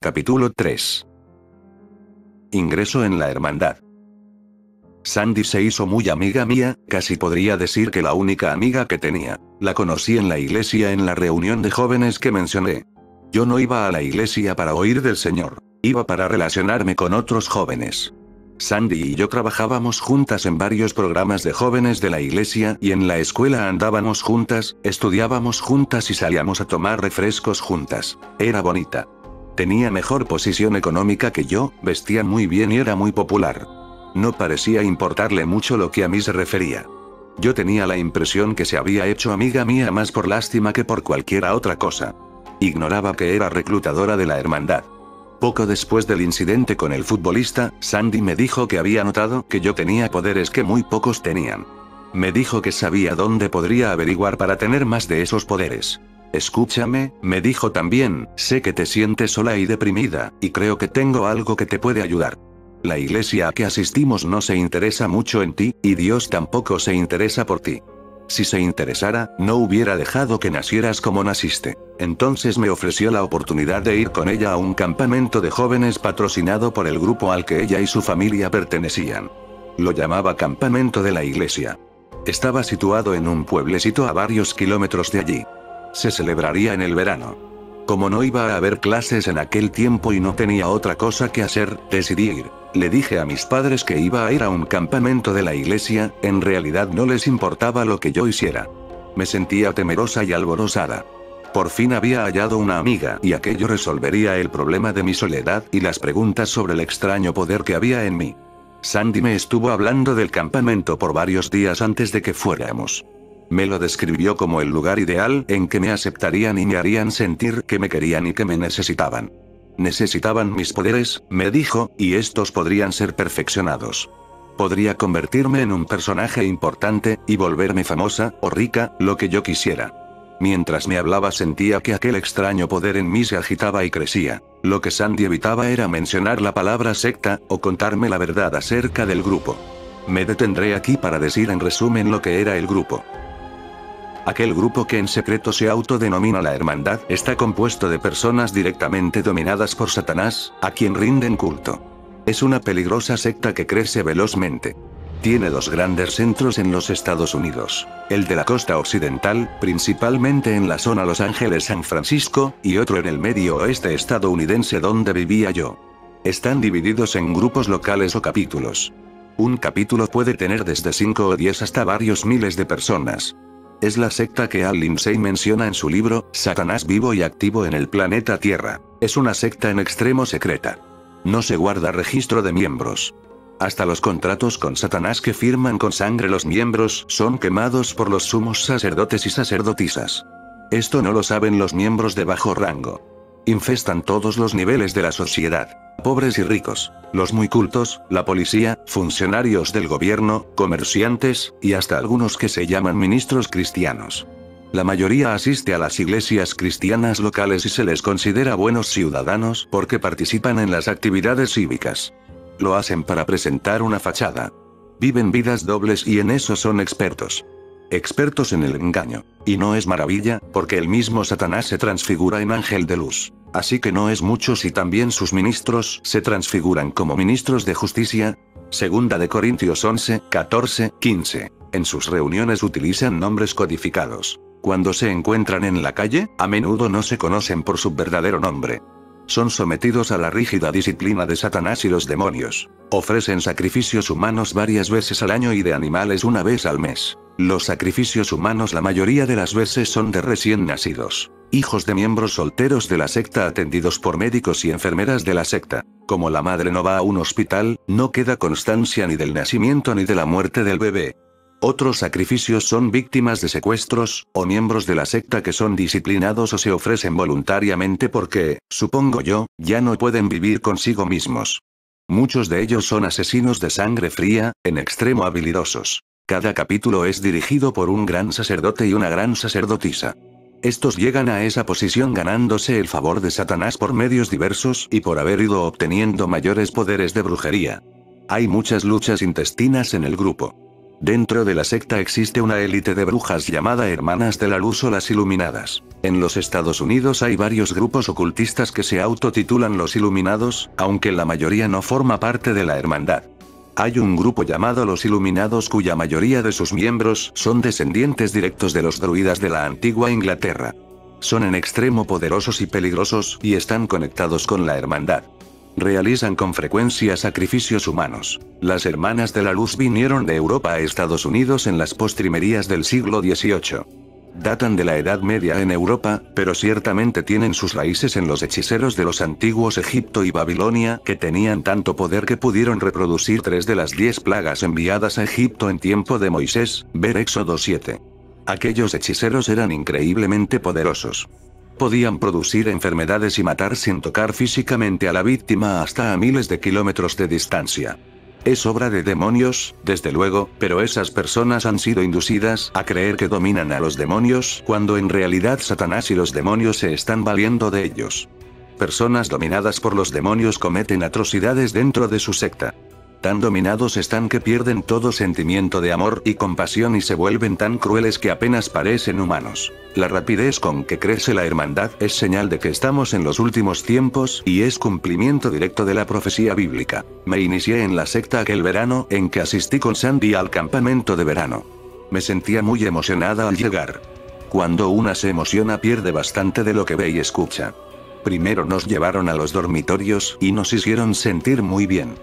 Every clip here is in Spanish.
Capítulo 3. Ingreso en la hermandad. Sandy se hizo muy amiga mía, casi podría decir que la única amiga que tenía. La conocí en la iglesia en la reunión de jóvenes que mencioné. Yo no iba a la iglesia para oír del Señor, iba para relacionarme con otros jóvenes. Sandy y yo trabajábamos juntas en varios programas de jóvenes de la iglesia y en la escuela andábamos juntas, estudiábamos juntas y salíamos a tomar refrescos juntas. Era bonita. Tenía mejor posición económica que yo, vestía muy bien y era muy popular. No parecía importarle mucho lo que a mí se refería. Yo tenía la impresión que se había hecho amiga mía más por lástima que por cualquiera otra cosa. Ignoraba que era reclutadora de la hermandad. Poco después del incidente con el futbolista, Sandy me dijo que había notado que yo tenía poderes que muy pocos tenían. Me dijo que sabía dónde podría averiguar para tener más de esos poderes. Escúchame, me dijo también, sé que te sientes sola y deprimida, y creo que tengo algo que te puede ayudar. La iglesia a que asistimos no se interesa mucho en ti, y Dios tampoco se interesa por ti. Si se interesara, no hubiera dejado que nacieras como naciste. Entonces me ofreció la oportunidad de ir con ella a un campamento de jóvenes patrocinado por el grupo al que ella y su familia pertenecían. Lo llamaba Campamento de la Iglesia. Estaba situado en un pueblecito a varios kilómetros de allí. Se celebraría en el verano. Como no iba a haber clases en aquel tiempo y no tenía otra cosa que hacer, decidí ir. Le dije a mis padres que iba a ir a un campamento de la iglesia, en realidad no les importaba lo que yo hiciera. Me sentía temerosa y alborozada. Por fin había hallado una amiga y aquello resolvería el problema de mi soledad y las preguntas sobre el extraño poder que había en mí. Sandy me estuvo hablando del campamento por varios días antes de que fuéramos. Me lo describió como el lugar ideal en que me aceptarían y me harían sentir que me querían y que me necesitaban. Necesitaban mis poderes, me dijo, y estos podrían ser perfeccionados. Podría convertirme en un personaje importante, y volverme famosa, o rica, lo que yo quisiera. Mientras me hablaba sentía que aquel extraño poder en mí se agitaba y crecía. Lo que Sandy evitaba era mencionar la palabra secta, o contarme la verdad acerca del grupo. Me detendré aquí para decir en resumen lo que era el grupo. Aquel grupo que en secreto se autodenomina la Hermandad está compuesto de personas directamente dominadas por Satanás, a quien rinden culto. Es una peligrosa secta que crece velozmente. Tiene dos grandes centros en los Estados Unidos, el de la costa occidental, principalmente en la zona Los Ángeles-San Francisco, y otro en el medio oeste estadounidense donde vivía yo. Están divididos en grupos locales o capítulos. Un capítulo puede tener desde 5 o 10 hasta varios miles de personas. Es la secta que Al Lindsey menciona en su libro, Satanás vivo y activo en el planeta Tierra. Es una secta en extremo secreta. No se guarda registro de miembros. Hasta los contratos con Satanás que firman con sangre los miembros son quemados por los sumos sacerdotes y sacerdotisas. Esto no lo saben los miembros de bajo rango. Infestan todos los niveles de la sociedad, pobres y ricos, los muy cultos, la policía, funcionarios del gobierno, comerciantes, y hasta algunos que se llaman ministros cristianos. La mayoría asiste a las iglesias cristianas locales y se les considera buenos ciudadanos porque participan en las actividades cívicas. Lo hacen para presentar una fachada. Viven vidas dobles y en eso son expertos. Expertos en el engaño. Y no es maravilla, porque el mismo Satanás se transfigura en ángel de luz. Así que no es mucho si también sus ministros se transfiguran como ministros de justicia. Segunda de Corintios 11, 14, 15. En sus reuniones utilizan nombres codificados. Cuando se encuentran en la calle, a menudo no se conocen por su verdadero nombre. Son sometidos a la rígida disciplina de Satanás y los demonios. Ofrecen sacrificios humanos varias veces al año y de animales una vez al mes. Los sacrificios humanos la mayoría de las veces son de recién nacidos, hijos de miembros solteros de la secta atendidos por médicos y enfermeras de la secta. Como la madre no va a un hospital, no queda constancia ni del nacimiento ni de la muerte del bebé. Otros sacrificios son víctimas de secuestros, o miembros de la secta que son disciplinados o se ofrecen voluntariamente porque, supongo yo, ya no pueden vivir consigo mismos. Muchos de ellos son asesinos de sangre fría, en extremo habilidosos. Cada capítulo es dirigido por un gran sacerdote y una gran sacerdotisa. Estos llegan a esa posición ganándose el favor de Satanás por medios diversos y por haber ido obteniendo mayores poderes de brujería. Hay muchas luchas intestinas en el grupo. Dentro de la secta existe una élite de brujas llamada Hermanas de la Luz o las Iluminadas. En los Estados Unidos hay varios grupos ocultistas que se autotitulan los Iluminados, aunque la mayoría no forma parte de la hermandad. Hay un grupo llamado los Iluminados cuya mayoría de sus miembros son descendientes directos de los druidas de la antigua Inglaterra. Son en extremo poderosos y peligrosos, y están conectados con la hermandad. Realizan con frecuencia sacrificios humanos. Las Hermanas de la Luz vinieron de Europa a Estados Unidos en las postrimerías del siglo XVIII. Datan de la Edad Media en Europa, pero ciertamente tienen sus raíces en los hechiceros de los antiguos Egipto y Babilonia, que tenían tanto poder que pudieron reproducir 3 de las 10 plagas enviadas a Egipto en tiempo de Moisés, ver Éxodo 7. Aquellos hechiceros eran increíblemente poderosos. Podían producir enfermedades y matar sin tocar físicamente a la víctima hasta a miles de kilómetros de distancia. Es obra de demonios, desde luego, pero esas personas han sido inducidas a creer que dominan a los demonios, cuando en realidad Satanás y los demonios se están valiendo de ellos. Personas dominadas por los demonios cometen atrocidades dentro de su secta. Tan dominados están que pierden todo sentimiento de amor y compasión y se vuelven tan crueles que apenas parecen humanos. La rapidez con que crece la hermandad es señal de que estamos en los últimos tiempos y es cumplimiento directo de la profecía bíblica. Me inicié en la secta aquel verano en que asistí con Sandy al campamento de verano. Me sentía muy emocionada al llegar. Cuando una se emociona pierde bastante de lo que ve y escucha. Primero nos llevaron a los dormitorios y nos hicieron sentir muy bien.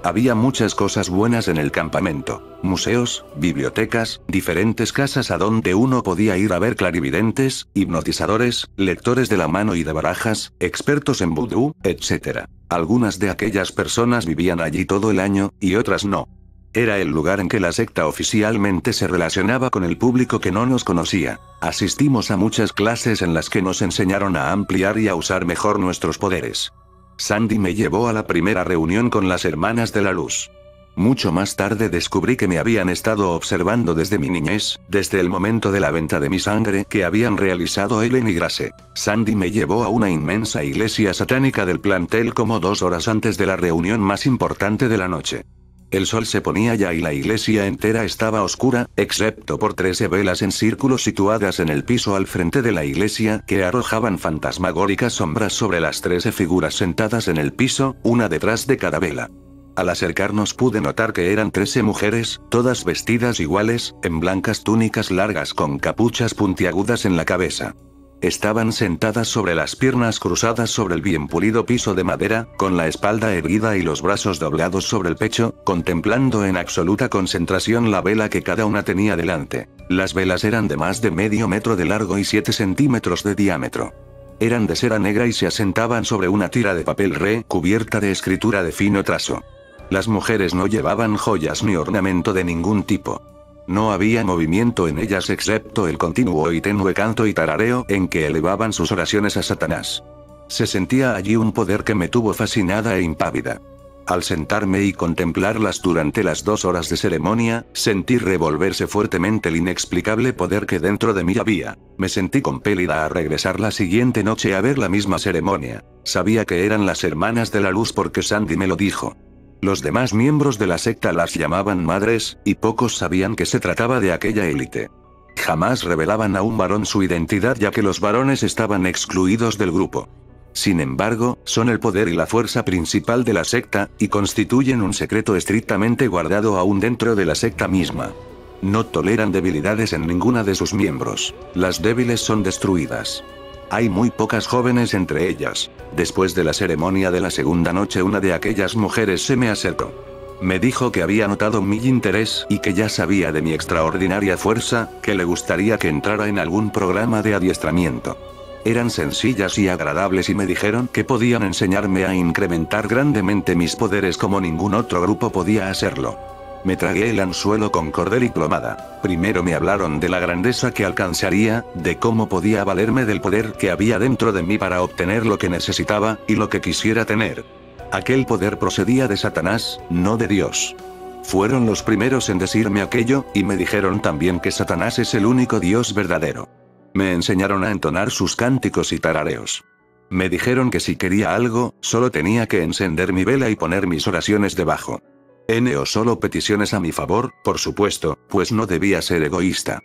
Había muchas cosas buenas en el campamento: museos, bibliotecas, diferentes casas a donde uno podía ir a ver clarividentes, hipnotizadores, lectores de la mano y de barajas, expertos en vudú, etc. Algunas de aquellas personas vivían allí todo el año, y otras no. Era el lugar en que la secta oficialmente se relacionaba con el público que no nos conocía. Asistimos a muchas clases en las que nos enseñaron a ampliar y a usar mejor nuestros poderes. Sandy me llevó a la primera reunión con las Hermanas de la Luz. Mucho más tarde descubrí que me habían estado observando desde mi niñez, desde el momento de la venta de mi sangre que habían realizado Ellen y Grace. Sandy me llevó a una inmensa iglesia satánica del plantel como 2 horas antes de la reunión más importante de la noche. El sol se ponía ya y la iglesia entera estaba oscura, excepto por 13 velas en círculo situadas en el piso al frente de la iglesia que arrojaban fantasmagóricas sombras sobre las 13 figuras sentadas en el piso, una detrás de cada vela. Al acercarnos pude notar que eran 13 mujeres, todas vestidas iguales, en blancas túnicas largas con capuchas puntiagudas en la cabeza. Estaban sentadas sobre las piernas cruzadas sobre el bien pulido piso de madera, con la espalda erguida y los brazos doblados sobre el pecho, contemplando en absoluta concentración la vela que cada una tenía delante. Las velas eran de más de medio metro de largo y 7 centímetros de diámetro. Eran de cera negra y se asentaban sobre una tira de papel cubierta de escritura de fino trazo. Las mujeres no llevaban joyas ni ornamento de ningún tipo. No había movimiento en ellas excepto el continuo y tenue canto y tarareo en que elevaban sus oraciones a Satanás. Se sentía allí un poder que me tuvo fascinada e impávida. Al sentarme y contemplarlas durante las 2 horas de ceremonia, sentí revolverse fuertemente el inexplicable poder que dentro de mí había. Me sentí compelida a regresar la siguiente noche a ver la misma ceremonia. Sabía que eran las Hermanas de la Luz porque Sandy me lo dijo. Los demás miembros de la secta las llamaban madres, y pocos sabían que se trataba de aquella élite. Jamás revelaban a un varón su identidad ya que los varones estaban excluidos del grupo. Sin embargo, son el poder y la fuerza principal de la secta, y constituyen un secreto estrictamente guardado aún dentro de la secta misma. No toleran debilidades en ninguna de sus miembros. Las débiles son destruidas. Hay muy pocas jóvenes entre ellas. Después de la ceremonia de la segunda noche una de aquellas mujeres se me acercó. Me dijo que había notado mi interés y que ya sabía de mi extraordinaria fuerza, que le gustaría que entrara en algún programa de adiestramiento. Eran sencillas y agradables y me dijeron que podían enseñarme a incrementar grandemente mis poderes como ningún otro grupo podía hacerlo. Me tragué el anzuelo con cordel y plomada. Primero me hablaron de la grandeza que alcanzaría, de cómo podía valerme del poder que había dentro de mí para obtener lo que necesitaba, y lo que quisiera tener. Aquel poder procedía de Satanás, no de Dios. Fueron los primeros en decirme aquello, y me dijeron también que Satanás es el único Dios verdadero. Me enseñaron a entonar sus cánticos y tarareos. Me dijeron que si quería algo, solo tenía que encender mi vela y poner mis oraciones debajo. N.O. solo peticiones a mi favor, por supuesto, pues no debía ser egoísta.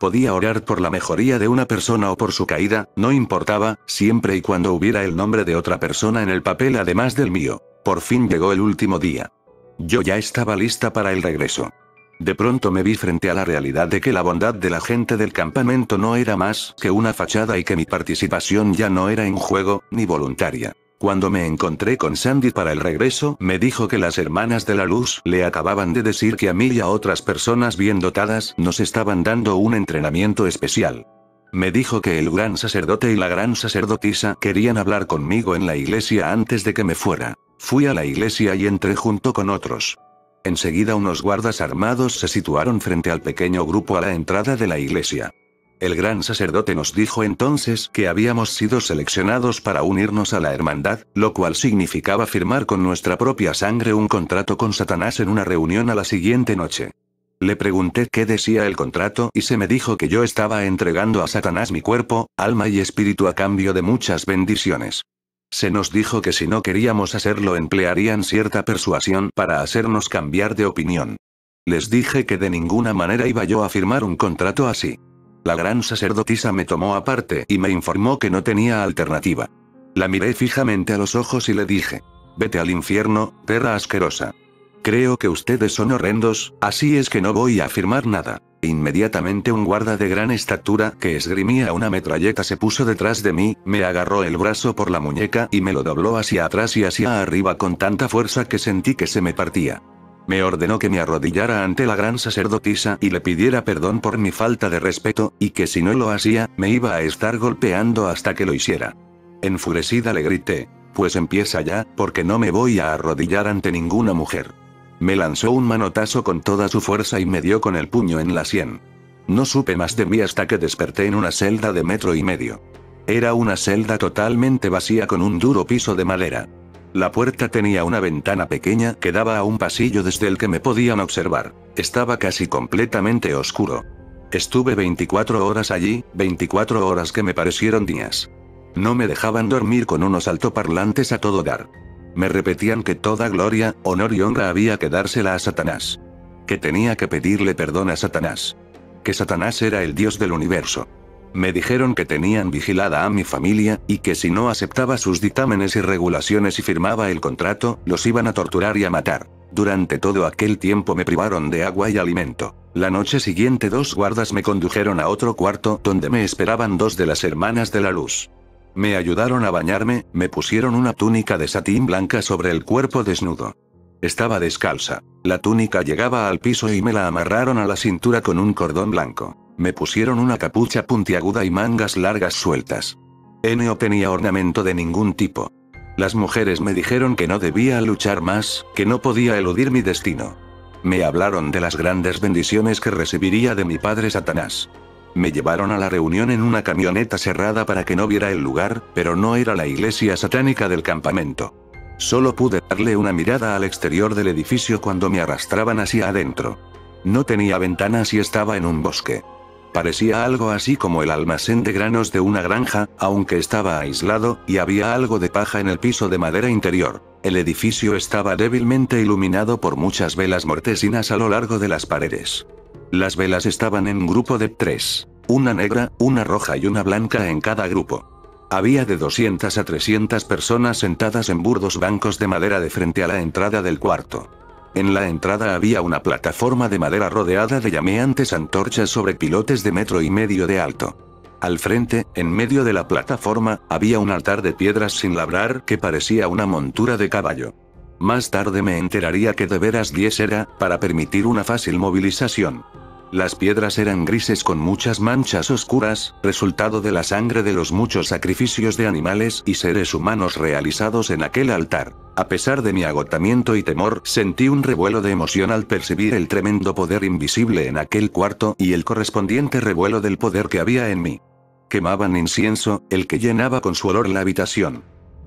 Podía orar por la mejoría de una persona o por su caída, no importaba, siempre y cuando hubiera el nombre de otra persona en el papel además del mío. Por fin llegó el último día. Yo ya estaba lista para el regreso. De pronto me vi frente a la realidad de que la bondad de la gente del campamento no era más que una fachada y que mi participación ya no era en juego, ni voluntaria. Cuando me encontré con Sandy para el regreso, me dijo que las hermanas de la luz le acababan de decir que a mí y a otras personas bien dotadas nos estaban dando un entrenamiento especial. Me dijo que el gran sacerdote y la gran sacerdotisa querían hablar conmigo en la iglesia antes de que me fuera. Fui a la iglesia y entré junto con otros. Enseguida unos guardas armados se situaron frente al pequeño grupo a la entrada de la iglesia. El gran sacerdote nos dijo entonces que habíamos sido seleccionados para unirnos a la hermandad, lo cual significaba firmar con nuestra propia sangre un contrato con Satanás en una reunión a la siguiente noche. Le pregunté qué decía el contrato y se me dijo que yo estaba entregando a Satanás mi cuerpo, alma y espíritu a cambio de muchas bendiciones. Se nos dijo que si no queríamos hacerlo emplearían cierta persuasión para hacernos cambiar de opinión. Les dije que de ninguna manera iba yo a firmar un contrato así. La gran sacerdotisa me tomó aparte y me informó que no tenía alternativa. La miré fijamente a los ojos y le dije: «Vete al infierno, perra asquerosa. Creo que ustedes son horrendos, así es que no voy a firmar nada». Inmediatamente un guarda de gran estatura que esgrimía una metralleta se puso detrás de mí, me agarró el brazo por la muñeca y me lo dobló hacia atrás y hacia arriba con tanta fuerza que sentí que se me partía. Me ordenó que me arrodillara ante la gran sacerdotisa y le pidiera perdón por mi falta de respeto, y que si no lo hacía, me iba a estar golpeando hasta que lo hiciera. Enfurecida le grité: «Pues empieza ya, porque no me voy a arrodillar ante ninguna mujer». Me lanzó un manotazo con toda su fuerza y me dio con el puño en la sien. No supe más de mí hasta que desperté en una celda de 1,5 metros. Era una celda totalmente vacía con un duro piso de madera. La puerta tenía una ventana pequeña que daba a un pasillo desde el que me podían observar. Estaba casi completamente oscuro. Estuve 24 horas allí, 24 horas que me parecieron días. No me dejaban dormir con unos altoparlantes a todo dar. Me repetían que toda gloria, honor y honra había que dársela a Satanás. Que tenía que pedirle perdón a Satanás. Que Satanás era el Dios del universo. Me dijeron que tenían vigilada a mi familia, y que si no aceptaba sus dictámenes y regulaciones y firmaba el contrato, los iban a torturar y a matar. Durante todo aquel tiempo me privaron de agua y alimento. La noche siguiente 2 guardas me condujeron a otro cuarto donde me esperaban 2 de las hermanas de la luz. Me ayudaron a bañarme, me pusieron una túnica de satín blanca sobre el cuerpo desnudo. Estaba descalza. La túnica llegaba al piso y me la amarraron a la cintura con un cordón blanco. Me pusieron una capucha puntiaguda y mangas largas sueltas. No tenía ornamento de ningún tipo. Las mujeres me dijeron que no debía luchar más, que no podía eludir mi destino. Me hablaron de las grandes bendiciones que recibiría de mi padre Satanás. Me llevaron a la reunión en una camioneta cerrada para que no viera el lugar, pero no era la iglesia satánica del campamento. Solo pude darle una mirada al exterior del edificio cuando me arrastraban hacia adentro. No tenía ventanas y estaba en un bosque. Parecía algo así como el almacén de granos de una granja, aunque estaba aislado, y había algo de paja en el piso de madera interior. El edificio estaba débilmente iluminado por muchas velas mortecinas a lo largo de las paredes. Las velas estaban en grupo de 3. Una negra, una roja y una blanca en cada grupo. Había de 200 a 300 personas sentadas en burdos bancos de madera de frente a la entrada del cuarto. En la entrada había una plataforma de madera rodeada de llameantes antorchas sobre pilotes de 1,5 metros de alto. Al frente, en medio de la plataforma, había un altar de piedras sin labrar que parecía una montura de caballo. Más tarde me enteraría que de veras 10 era, para permitir una fácil movilización. Las piedras eran grises con muchas manchas oscuras, resultado de la sangre de los muchos sacrificios de animales y seres humanos realizados en aquel altar. A pesar de mi agotamiento y temor, sentí un revuelo de emoción al percibir el tremendo poder invisible en aquel cuarto y el correspondiente revuelo del poder que había en mí. Quemaban incienso, el que llenaba con su olor la habitación.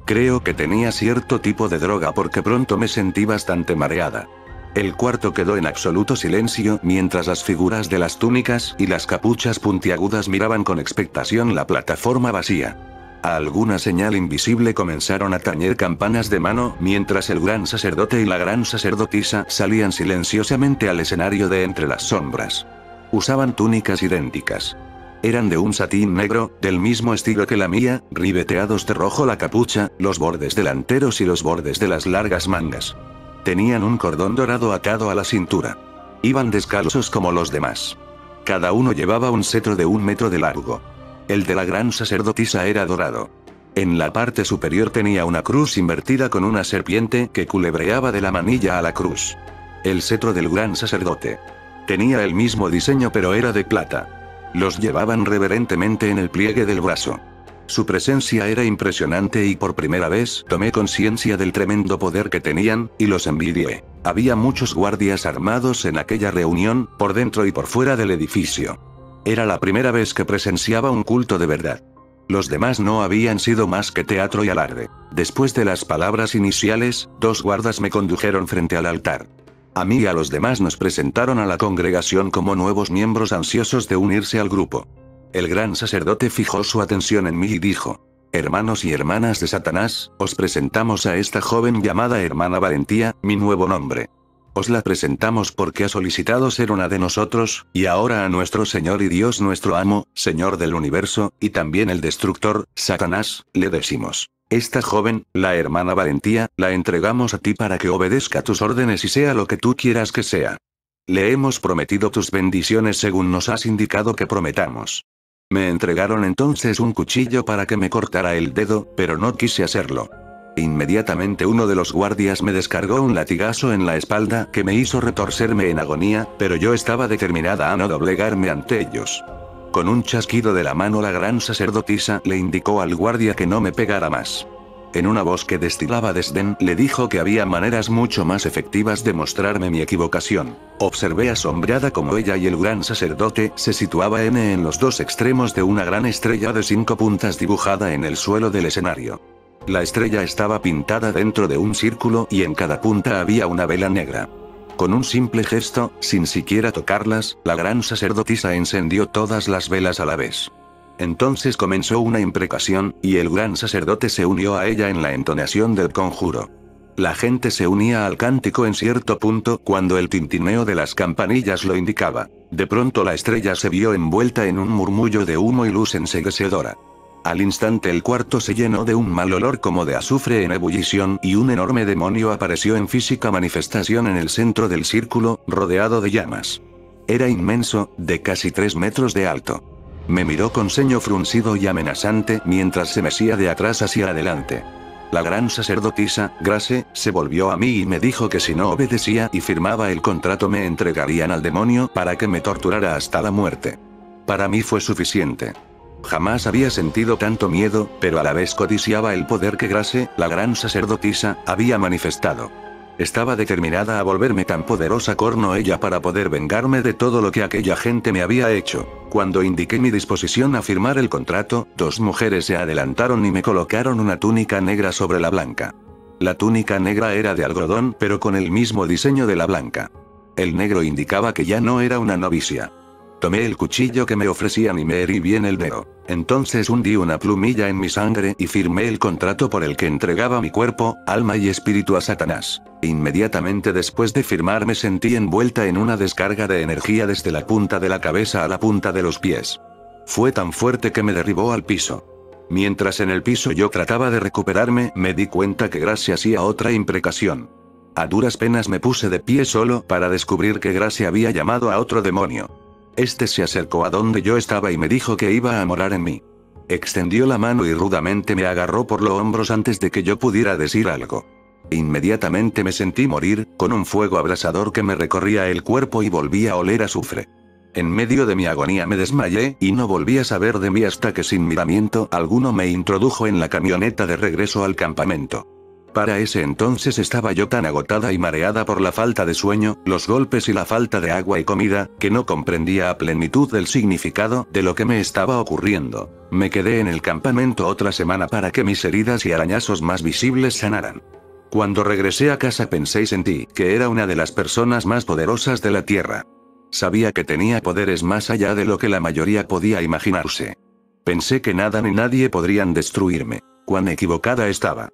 Creo que tenía cierto tipo de droga porque pronto me sentí bastante mareada. El cuarto quedó en absoluto silencio mientras las figuras de las túnicas y las capuchas puntiagudas miraban con expectación la plataforma vacía. A alguna señal invisible comenzaron a tañer campanas de mano, mientras el gran sacerdote y la gran sacerdotisa salían silenciosamente al escenario de entre las sombras. Usaban túnicas idénticas. Eran de un satín negro, del mismo estilo que la mía, ribeteados de rojo la capucha, los bordes delanteros y los bordes de las largas mangas. Tenían un cordón dorado atado a la cintura. Iban descalzos como los demás. Cada uno llevaba un cetro de 1 metro de largo. El de la gran sacerdotisa era dorado. En la parte superior tenía una cruz invertida con una serpiente que culebreaba de la manilla a la cruz. El cetro del gran sacerdote. Tenía el mismo diseño pero era de plata. Los llevaban reverentemente en el pliegue del brazo. Su presencia era impresionante y por primera vez tomé conciencia del tremendo poder que tenían, y los envidié. Había muchos guardias armados en aquella reunión, por dentro y por fuera del edificio. Era la primera vez que presenciaba un culto de verdad. Los demás no habían sido más que teatro y alarde. Después de las palabras iniciales, 2 guardas me condujeron frente al altar. A mí y a los demás nos presentaron a la congregación como nuevos miembros ansiosos de unirse al grupo. El gran sacerdote fijó su atención en mí y dijo: «Hermanos y hermanas de Satanás, os presentamos a esta joven llamada Hermana Valentía, mi nuevo nombre. Os la presentamos porque ha solicitado ser una de nosotros, y ahora a nuestro Señor y Dios nuestro amo, Señor del universo, y también el destructor, Satanás, le decimos: esta joven, la hermana Valentía, la entregamos a ti para que obedezca tus órdenes y sea lo que tú quieras que sea. Le hemos prometido tus bendiciones según nos has indicado que prometamos». Me entregaron entonces un cuchillo para que me cortara el dedo, pero no quise hacerlo. Inmediatamente uno de los guardias me descargó un latigazo en la espalda que me hizo retorcerme en agonía, pero yo estaba determinada a no doblegarme ante ellos. Con un chasquido de la mano la gran sacerdotisa le indicó al guardia que no me pegara más. En una voz que destilaba desdén, le dijo que había maneras mucho más efectivas de mostrarme mi equivocación. Observé asombrada cómo ella y el gran sacerdote se situaba en los 2 extremos de una gran estrella de 5 puntas dibujada en el suelo del escenario. La estrella estaba pintada dentro de un círculo y en cada punta había una vela negra. Con un simple gesto, sin siquiera tocarlas, la gran sacerdotisa encendió todas las velas a la vez. Entonces comenzó una imprecación, y el gran sacerdote se unió a ella en la entonación del conjuro. La gente se unía al cántico en cierto punto cuando el tintineo de las campanillas lo indicaba. De pronto la estrella se vio envuelta en un murmullo de humo y luz enseguecedora. Al instante el cuarto se llenó de un mal olor como de azufre en ebullición y un enorme demonio apareció en física manifestación en el centro del círculo, rodeado de llamas. Era inmenso, de casi 3 metros de alto. Me miró con ceño fruncido y amenazante mientras se mecía de atrás hacia adelante. La gran sacerdotisa, Grace, se volvió a mí y me dijo que si no obedecía y firmaba el contrato me entregarían al demonio para que me torturara hasta la muerte. Para mí fue suficiente. Jamás había sentido tanto miedo, pero a la vez codiciaba el poder que Grace, la gran sacerdotisa, había manifestado. Estaba determinada a volverme tan poderosa como ella para poder vengarme de todo lo que aquella gente me había hecho. Cuando indiqué mi disposición a firmar el contrato, 2 mujeres se adelantaron y me colocaron una túnica negra sobre la blanca. La túnica negra era de algodón pero con el mismo diseño de la blanca. El negro indicaba que ya no era una novicia. Tomé el cuchillo que me ofrecían y me herí bien el dedo. Entonces hundí una plumilla en mi sangre y firmé el contrato por el que entregaba mi cuerpo, alma y espíritu a Satanás. Inmediatamente después de firmar me sentí envuelta en una descarga de energía desde la punta de la cabeza a la punta de los pies. Fue tan fuerte que me derribó al piso. Mientras en el piso yo trataba de recuperarme, me di cuenta que Grace hacía otra imprecación. A duras penas me puse de pie solo para descubrir que Grace había llamado a otro demonio. Este se acercó a donde yo estaba y me dijo que iba a morar en mí. Extendió la mano y rudamente me agarró por los hombros antes de que yo pudiera decir algo. Inmediatamente me sentí morir, con un fuego abrasador que me recorría el cuerpo y volví a oler a azufre. En medio de mi agonía me desmayé, y no volví a saber de mí hasta que sin miramiento alguno me introdujo en la camioneta de regreso al campamento. Para ese entonces estaba yo tan agotada y mareada por la falta de sueño, los golpes y la falta de agua y comida, que no comprendía a plenitud el significado de lo que me estaba ocurriendo. Me quedé en el campamento otra semana para que mis heridas y arañazos más visibles sanaran. Cuando regresé a casa pensé y sentí que era una de las personas más poderosas de la Tierra. Sabía que tenía poderes más allá de lo que la mayoría podía imaginarse. Pensé que nada ni nadie podrían destruirme. Cuán equivocada estaba.